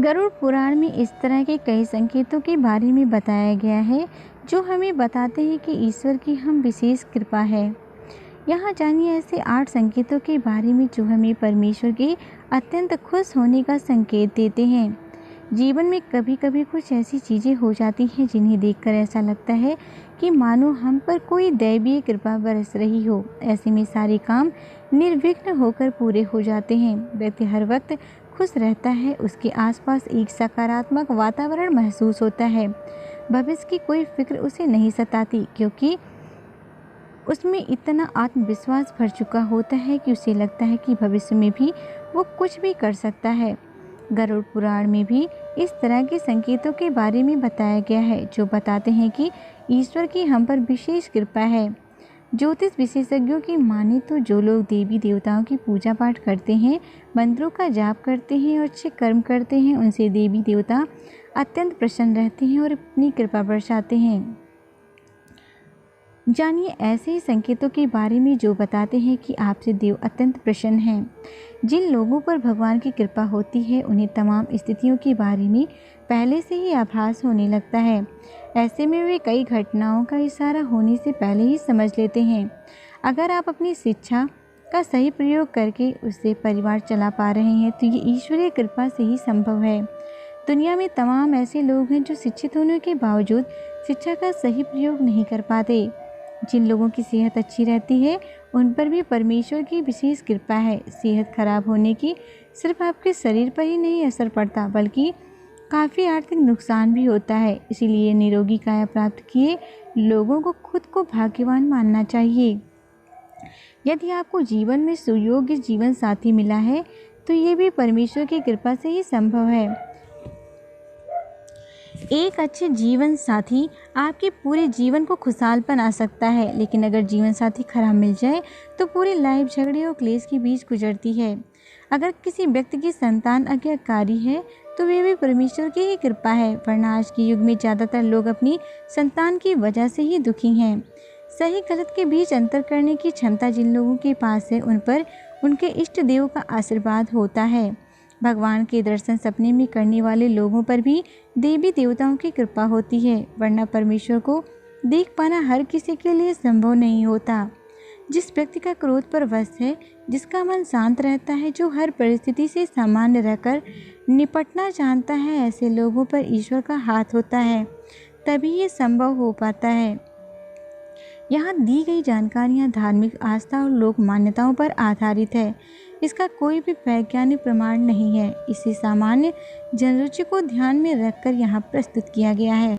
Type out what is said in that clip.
गरुड़ पुराण में इस तरह के कई संकेतों के बारे में बताया गया है जो हमें बताते हैं कि ईश्वर की हम विशेष कृपा है। यहाँ जानिए ऐसे 8 संकेतों के बारे में जो हमें परमेश्वर के अत्यंत खुश होने का संकेत देते हैं। जीवन में कभी कभी कुछ ऐसी चीज़ें हो जाती हैं जिन्हें देखकर ऐसा लगता है कि मानो हम पर कोई दैवीय कृपा बरस रही हो। ऐसे में सारे काम निर्विघ्न होकर पूरे हो जाते हैं। व्यक्ति हर वक्त खुश रहता है, उसके आसपास एक सकारात्मक वातावरण महसूस होता है। भविष्य की कोई फिक्र उसे नहीं सताती क्योंकि उसमें इतना आत्मविश्वास भर चुका होता है कि उसे लगता है कि भविष्य में भी वो कुछ भी कर सकता है। गरुड़ पुराण में भी इस तरह के संकेतों के बारे में बताया गया है जो बताते हैं कि ईश्वर की हम पर विशेष कृपा है। ज्योतिष विशेषज्ञों की माने तो जो लोग देवी देवताओं की पूजा पाठ करते हैं, मंत्रों का जाप करते हैं और अच्छे कर्म करते हैं, उनसे देवी देवता अत्यंत प्रसन्न रहते हैं और अपनी कृपा बरसाते हैं। जानिए ऐसे ही संकेतों के बारे में जो बताते हैं कि आपसे देव अत्यंत प्रसन्न हैं। जिन लोगों पर भगवान की कृपा होती है उन्हें तमाम स्थितियों के बारे में पहले से ही आभास होने लगता है। ऐसे में वे कई घटनाओं का इशारा होने से पहले ही समझ लेते हैं। अगर आप अपनी शिक्षा का सही प्रयोग करके उससे परिवार चला पा रहे हैं तो ये ईश्वरीय कृपा से ही संभव है। दुनिया में तमाम ऐसे लोग हैं जो शिक्षित होने के बावजूद शिक्षा का सही प्रयोग नहीं कर पाते। जिन लोगों की सेहत अच्छी रहती है उन पर भी परमेश्वर की विशेष कृपा है। सेहत खराब होने की सिर्फ आपके शरीर पर ही नहीं असर पड़ता बल्कि काफ़ी आर्थिक नुकसान भी होता है। इसीलिए निरोगी काया प्राप्त किए लोगों को खुद को भाग्यवान मानना चाहिए। यदि आपको जीवन में सुयोग्य जीवन साथी मिला है तो ये भी परमेश्वर की कृपा से ही संभव है। एक अच्छे जीवन साथी आपके पूरे जीवन को खुशहाल बना सकता है, लेकिन अगर जीवन साथी खराब मिल जाए तो पूरी लाइफ झगड़े और क्लेश के बीच गुजरती है। अगर किसी व्यक्ति की संतान आज्ञाकारी है तो वे भी परमेश्वर की ही कृपा है, वरना आज के युग में ज़्यादातर लोग अपनी संतान की वजह से ही दुखी हैं। सही गलत के बीच अंतर करने की क्षमता जिन लोगों के पास है उन पर उनके इष्ट देव का आशीर्वाद होता है। भगवान के दर्शन सपने में करने वाले लोगों पर भी देवी देवताओं की कृपा होती है, वरना परमेश्वर को देख पाना हर किसी के लिए संभव नहीं होता। जिस व्यक्ति का क्रोध पर वश है, जिसका मन शांत रहता है, जो हर परिस्थिति से सामान्य रहकर निपटना जानता है, ऐसे लोगों पर ईश्वर का हाथ होता है, तभी ये संभव हो पाता है। यहाँ दी गई जानकारियाँ धार्मिक आस्था और लोक मान्यताओं पर आधारित है। इसका कोई भी वैज्ञानिक प्रमाण नहीं है। इसे सामान्य जनरुचि को ध्यान में रखकर यहाँ प्रस्तुत किया गया है।